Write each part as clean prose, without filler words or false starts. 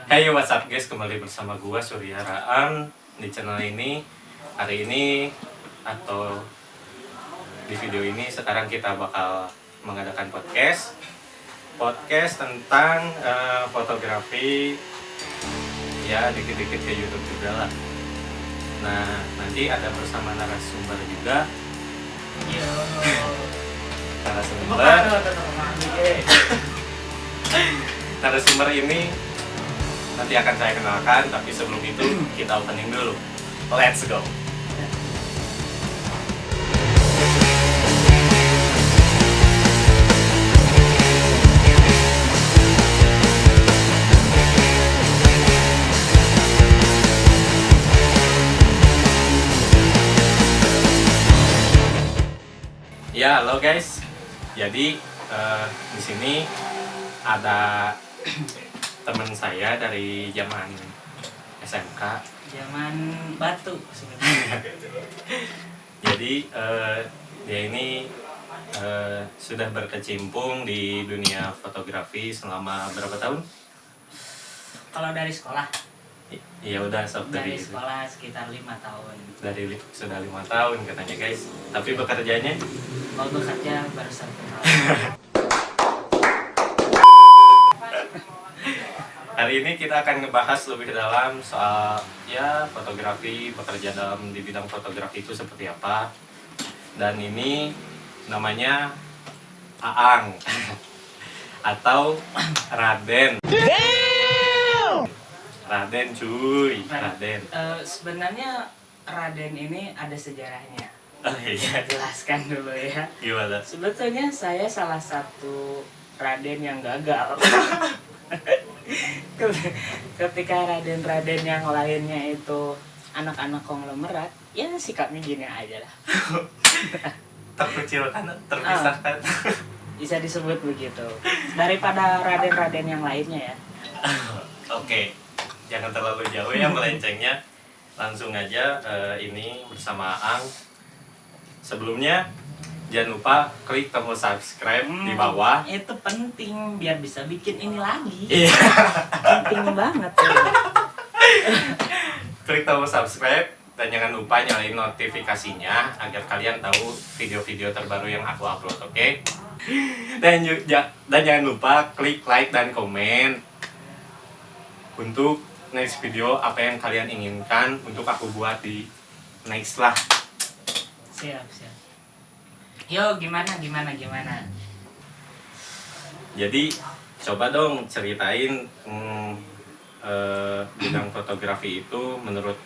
Hey what's up guys, kembali bersama gua Surya Raan di channel ini. Hari ini atau di video ini sekarang kita bakal mengadakan podcast tentang fotografi, ya dikit-dikit ke YouTube juga lah. Nah nanti ada bersama narasumber juga. Narasumber ini nanti akan saya kenalkan, tapi sebelum itu kita opening dulu. Let's go. Ya, halo guys. Jadi di sini ada teman saya dari zaman SMK, zaman batu sebenarnya. Jadi dia ini sudah berkecimpung di dunia fotografi selama berapa tahun? Kalau dari sekolah, Ya udah sob, dari sekolah sekitar 5 tahun. sudah 5 tahun katanya guys. Tapi bekerjanya Kalau bekerja baru 1 tahun. hari ini kita akan ngebahas lebih dalam soal ya fotografi, bekerja dalam di bidang fotografi itu seperti apa. Dan ini namanya Aang atau Raden. Raden cuy, Raden. Sebenarnya Raden ini ada sejarahnya. Oh iya, Saya jelaskan dulu ya. gimana? Sebetulnya saya salah satu Raden yang gagal. Ketika Raden-Raden yang lainnya itu anak-anak konglomerat, ya sikapnya gini aja lah. Terkucilkan, terpisahkan. Bisa disebut begitu. Daripada Raden-Raden yang lainnya ya. Oke, jangan terlalu jauh ya melencengnya. Langsung aja ini bersama Aang. Sebelumnya jangan lupa klik tombol subscribe di bawah. Itu penting biar bisa bikin ini lagi. Iya. Penting banget ya. Klik tombol subscribe dan jangan lupa nyalain notifikasinya agar kalian tahu video-video terbaru yang aku upload, oke? Dan jangan lupa klik like dan komen untuk next video apa yang kalian inginkan untuk aku buat di next lah. Siap. Yo, gimana? Jadi coba dong ceritain bidang fotografi itu menurut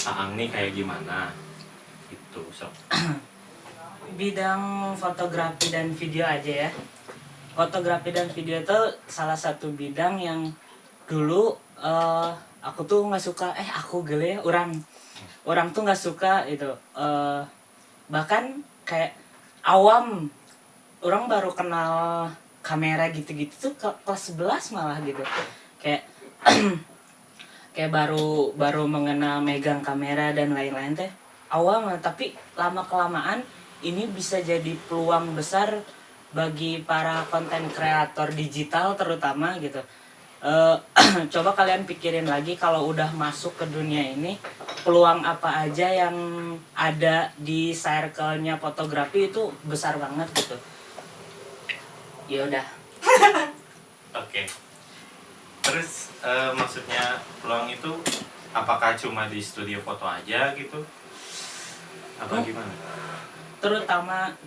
Aang nih kayak gimana gitu sob. Bidang fotografi dan video aja ya. Fotografi dan video itu salah satu bidang yang dulu aku tuh nggak suka. Aku gele orang tuh nggak suka itu. Bahkan kayak awam, orang baru kenal kamera gitu-gitu tuh kelas 11 malah gitu. Kayak kayak baru mengenal megang kamera dan lain-lain teh awam, tapi lama kelamaan ini bisa jadi peluang besar bagi para konten kreator digital terutama gitu. Coba kalian pikirin lagi kalau udah masuk ke dunia ini, peluang apa aja yang ada di circle-nya fotografi itu besar banget gitu. Ya udah. Oke. Terus maksudnya peluang itu apakah cuma di studio foto aja gitu? Apa gimana?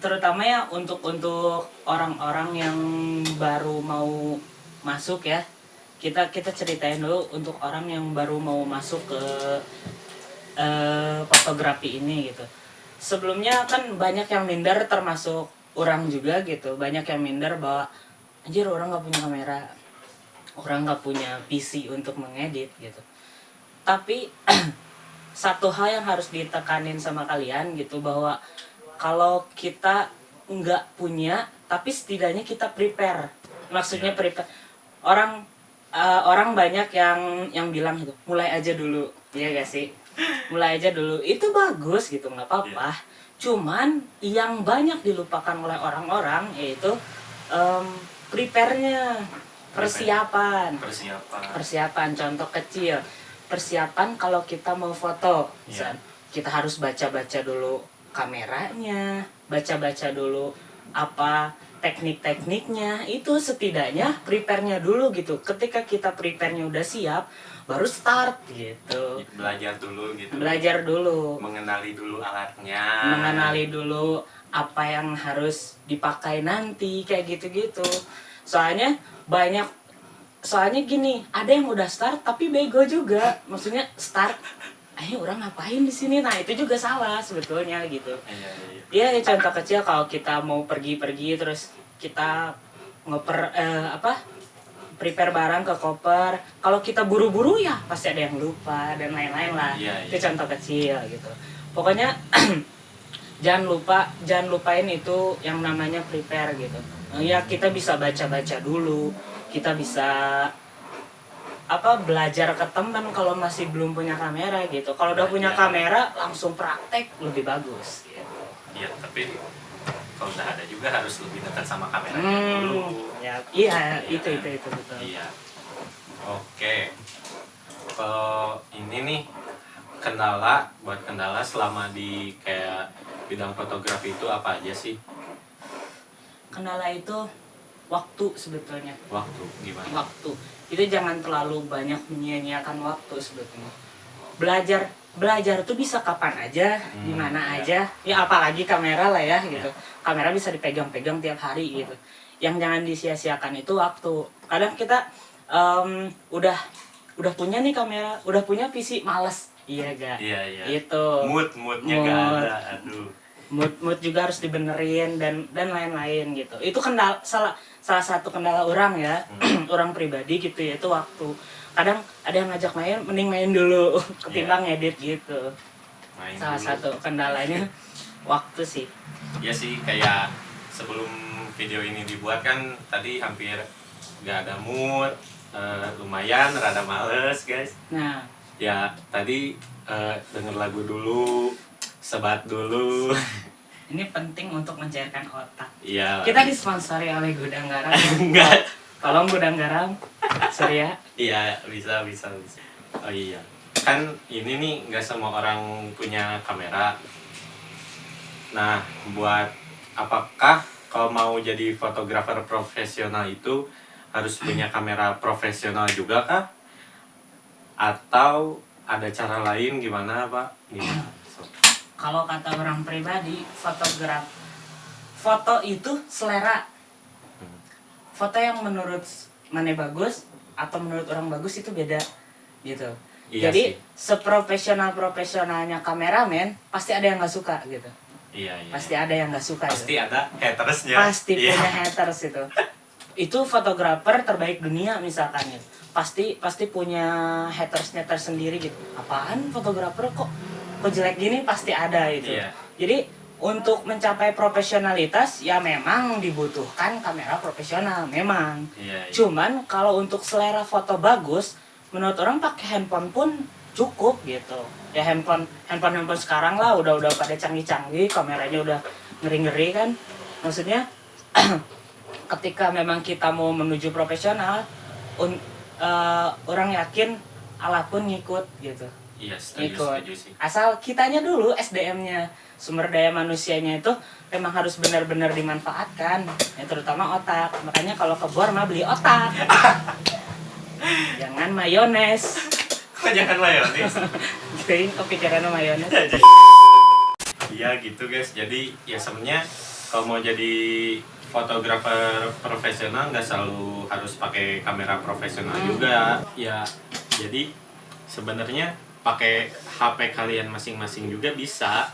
Terutama ya untuk orang-orang yang baru mau masuk ya. Kita ceritain dulu untuk orang yang baru mau masuk ke fotografi ini gitu. Sebelumnya kan banyak yang minder, termasuk orang juga gitu. Banyak yang minder bahwa anjir, orang nggak punya kamera, orang nggak punya PC untuk mengedit gitu. Tapi satu hal yang harus ditekanin sama kalian gitu, bahwa kalau kita nggak punya tapi setidaknya kita prepare. Maksudnya prepare. Orang banyak yang bilang gitu, mulai aja dulu, ya gak sih? Mulai aja dulu, itu bagus gitu, nggak apa-apa. Cuman yang banyak dilupakan oleh orang-orang yaitu prepare-nya. persiapan. Persiapan. Persiapan contoh kecil. Persiapan kalau kita mau foto. Iya. Kita harus baca-baca dulu kameranya, baca-baca dulu apa teknik-tekniknya. Itu setidaknya prepare-nya dulu gitu. Ketika kita prepare-nya udah siap, baru start gitu. Belajar dulu gitu. Belajar dulu. Mengenali dulu alatnya. Mengenali dulu apa yang harus dipakai nanti kayak gitu-gitu. Soalnya gini, ada yang udah start tapi bego juga. Maksudnya start, orang ngapain di sini? Nah, itu juga salah sebetulnya gitu. Iya. Ya contoh kecil kalau kita mau pergi-pergi terus kita prepare barang ke koper. Kalau kita buru-buru ya pasti ada yang lupa dan lain-lain lah. Iya. Itu contoh kecil gitu. Pokoknya jangan lupain itu yang namanya prepare gitu. Ya kita bisa baca-baca dulu. Kita bisa belajar ke teman kalau masih belum punya kamera gitu. Kalau udah punya kamera langsung praktek lebih bagus gitu. Iya, tapi kalau udah ada juga harus lebih dekat sama kameranya dulu. Ya, iya, itu betul. Iya. Oke. Kalau ini nih kendala selama di kayak bidang fotografi itu apa aja sih? Kendala itu waktu sebetulnya. Waktu gimana? Waktu. Itu jangan terlalu banyak menyia-nyiakan waktu sebetulnya. Belajar tuh bisa kapan aja, di mana aja. Ya apalagi kamera lah ya gitu. Kamera bisa dipegang-pegang tiap hari gitu. Yang jangan disia-siakan itu waktu. Kadang kita udah punya nih kamera, udah punya PC, males. Iya gak? Iya. Itu. Moodnya gak ada. Aduh. Mood juga harus dibenerin dan lain-lain gitu. Itu salah satu kendala orang ya. Orang pribadi gitu ya, itu waktu. Kadang ada yang ngajak main, mending main dulu ketimbang ngedit gitu. Salah satu kendalanya waktu sih. Ya sih, kayak sebelum video ini dibuat kan tadi hampir gak ada mood, lumayan rada males guys. Nah, ya tadi denger lagu dulu, sebat dulu. ini penting untuk mencairkan otak. Iya. Kita disponsori oleh Gudang Garam. Enggak. Tolong Gudang Garam, Surya. Iya, bisa. Oh iya. Kan ini nih nggak semua orang punya kamera. Nah, apakah kalau mau jadi fotografer profesional itu harus punya kamera profesional juga kah? Atau ada cara lain gimana, Pak? Gimana? Kalau kata orang pribadi, foto itu selera. Foto yang menurut mana bagus atau menurut orang bagus itu beda gitu. Iya. Jadi sih. seprofesionalnya kameramen pasti ada yang nggak suka gitu. Iya. Pasti ada yang nggak suka. Pasti gitu. ada hatersnya. Pasti punya haters itu. Itu fotografer terbaik dunia misalkan ya. Pasti punya hatersnya tersendiri gitu. Apaan fotografer kok jelek gini, pasti ada itu. Iya. Jadi untuk mencapai profesionalitas ya memang dibutuhkan kamera profesional memang. Iya. Cuman kalau untuk selera foto bagus, menurut orang pakai handphone pun cukup gitu. Ya handphone sekarang lah udah pada canggih-canggih, kameranya udah ngeri-ngeri kan. Maksudnya ketika memang kita mau menuju profesional, orang yakin alat pun ngikut gitu. Iya, setuju sih. Asal kitanya dulu SDM-nya, sumber daya manusianya itu memang harus benar-benar dimanfaatkan, ya terutama otak. Makanya kalau ke bor mah beli otak. Jangan mayones. Kok jangan mayones? Kayaknya kepikiran mayones. Iya gitu guys. Jadi ya sebenarnya kalau mau jadi fotografer profesional nggak selalu harus pakai kamera profesional juga. Ya jadi sebenarnya pakai HP kalian masing-masing juga bisa.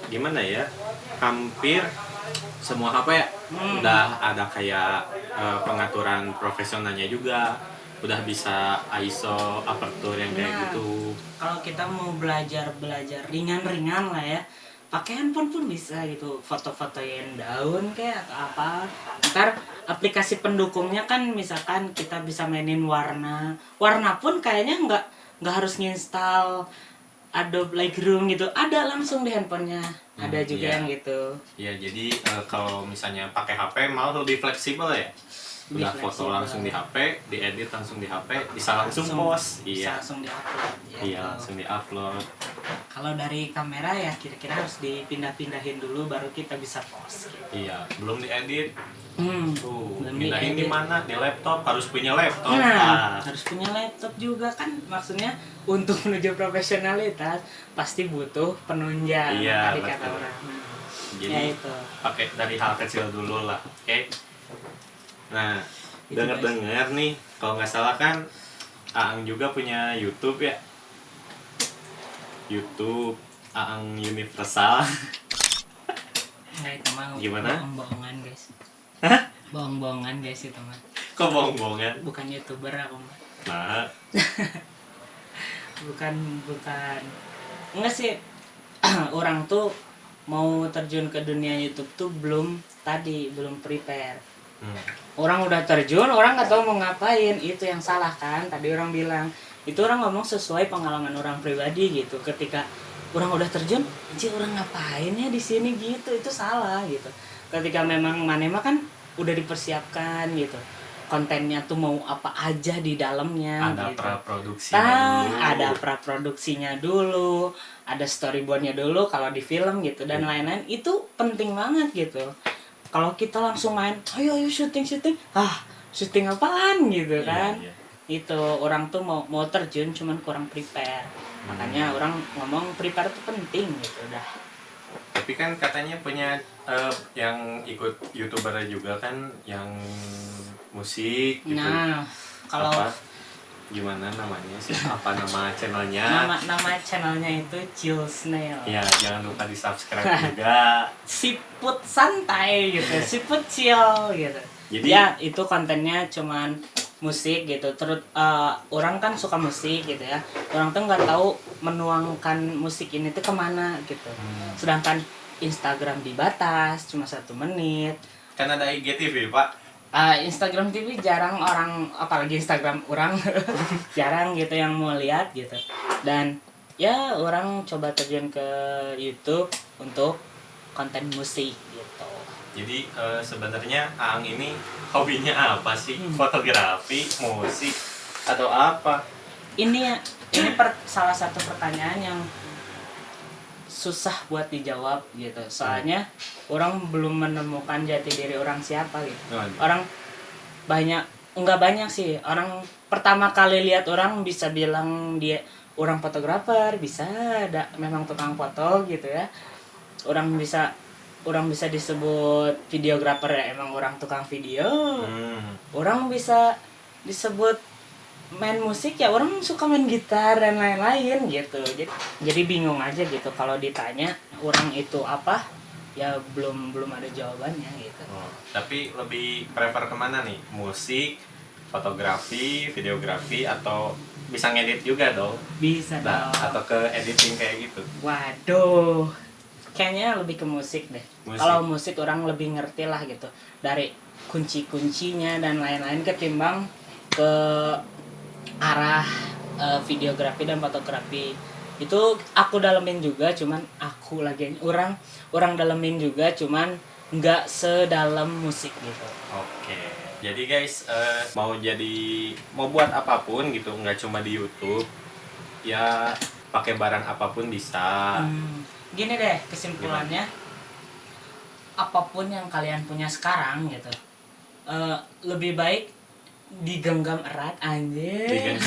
Gimana ya? Hampir semua HP ya udah ada kayak pengaturan profesionalnya juga. Udah bisa ISO, aperture yang kayak gitu. Kalau kita mau belajar ringan-ringan lah ya, pakai handphone pun bisa gitu, foto-fotoin daun kayak atau apa. Ntar aplikasi pendukungnya kan misalkan kita bisa mainin warna pun kayaknya nggak harus nginstal Adobe Lightroom gitu, ada langsung di handphonenya. Ada juga yang gitu. Iya, jadi kalau misalnya pakai HP malah lebih fleksibel ya. Lebih Udah foto fleksibel. langsung di HP, diedit langsung di HP, bisa langsung post. Bisa Iya. langsung diupload gitu. Iya, langsung di-upload. Kalau dari kamera ya kira-kira harus dipindah-pindahin dulu baru kita bisa post gitu. Iya, belum diedit. Tuh, belum pindahin di diedit. mana? Di laptop, harus punya laptop. Nah, harus punya laptop juga kan, maksudnya untuk menuju profesionalitas pasti butuh penunjang. Iya, tadi kata betul. orang. Jadi Ya itu. pakai dari hal kecil dulu lah, oke? Nah, Itu, dengar-dengar nih, kalau nggak salah kan Aang juga punya YouTube ya? YouTube Aang Universal. Nah, itu mah Gimana? bohong-bohongan guys. Hah? Bohong-bohongan guys itu mah. Kok bohong-bohongan? Bukan YouTuber aku mah. Nah, Bukan. Enggak sih. Orang tuh mau terjun ke dunia YouTube tuh belum prepare. Orang udah terjun, orang nggak tahu mau ngapain, itu yang salah kan. Tadi orang bilang itu, orang ngomong sesuai pengalaman orang pribadi gitu. Ketika orang udah terjun, anjir orang ngapain ya di sini gitu, itu salah gitu. Ketika memang manema kan udah dipersiapkan gitu, kontennya tuh mau apa aja di dalamnya ada gitu. praproduksinya dulu. Ada praproduksinya dulu, ada storyboardnya dulu kalau di film gitu dan lain-lain, itu penting banget gitu. Kalau kita langsung main, ayo syuting, syuting apaan gitu kan? Iya. Itu orang tuh mau terjun cuman kurang prepare. Makanya orang ngomong prepare itu penting gitu dah. Tapi kan katanya punya yang ikut YouTuber juga kan, yang musik gitu. Nah, kalau Apa? Gimana namanya sih? Apa nama channelnya? nama channelnya itu Chill Snail. Ya, jangan lupa di subscribe juga. Siput santai gitu, siput chill gitu. Jadi- ya itu kontennya cuman musik gitu. Terus orang kan suka musik gitu ya. Orang tuh nggak tahu menuangkan musik ini tuh kemana gitu. Sedangkan Instagram dibatas cuma 1 menit. Kan ada IGTV, Pak. Instagram TV jarang orang, apalagi Instagram orang jarang gitu yang mau lihat gitu. Dan ya orang coba terjun ke YouTube untuk konten musik gitu. Jadi sebenarnya Aang ini hobinya apa sih? Fotografi, musik, atau apa? Ini salah satu pertanyaan yang susah buat dijawab gitu. Soalnya orang belum menemukan jati diri orang siapa gitu. Orang nggak banyak sih. Orang pertama kali lihat orang bisa bilang dia orang fotografer, bisa ada memang tukang foto gitu ya. Orang bisa disebut videografer ya, emang orang tukang video. Orang bisa disebut main musik ya, orang suka main gitar dan lain-lain gitu. Jadi bingung aja gitu kalau ditanya orang itu apa, ya belum ada jawabannya gitu. Tapi lebih prefer kemana nih? Musik, fotografi, videografi, atau bisa ngedit juga dong? Bisa Nah, dong. atau ke editing kayak gitu? Waduh, kayaknya lebih ke musik deh. Musik. Kalau musik orang lebih ngerti lah gitu, dari kunci-kuncinya dan lain-lain, ketimbang ke arah videografi dan fotografi. Itu aku dalemin juga, cuman orang dalemin juga, cuman nggak sedalam musik gitu. Oke. Jadi guys, mau buat apapun gitu, nggak cuma di YouTube. Ya pakai barang apapun bisa. Gini deh kesimpulannya, apapun yang kalian punya sekarang gitu, lebih baik digenggam erat anjir.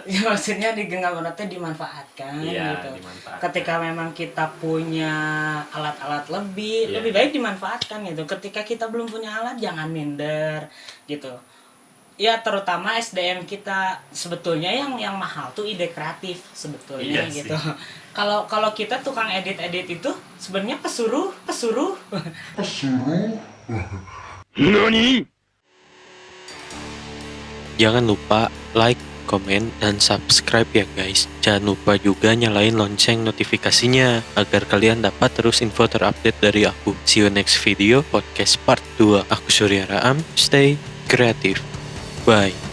Ya, maksudnya digenggam eratnya dimanfaatkan Iya, gitu. dimanfaatkan. Ketika memang kita punya alat-alat lebih Iya. lebih baik dimanfaatkan gitu. Ketika kita belum punya alat, jangan minder gitu. Ya terutama SDM kita, sebetulnya yang mahal tuh ide kreatif sebetulnya Iya sih. gitu. Kalau kita tukang edit itu sebenarnya pesuruh. Jangan lupa like, komen, dan subscribe ya guys. Jangan lupa juga nyalain lonceng notifikasinya agar kalian dapat terus info terupdate dari aku. See you next video podcast part 2. Aku Surya Raam, stay creative. Bye.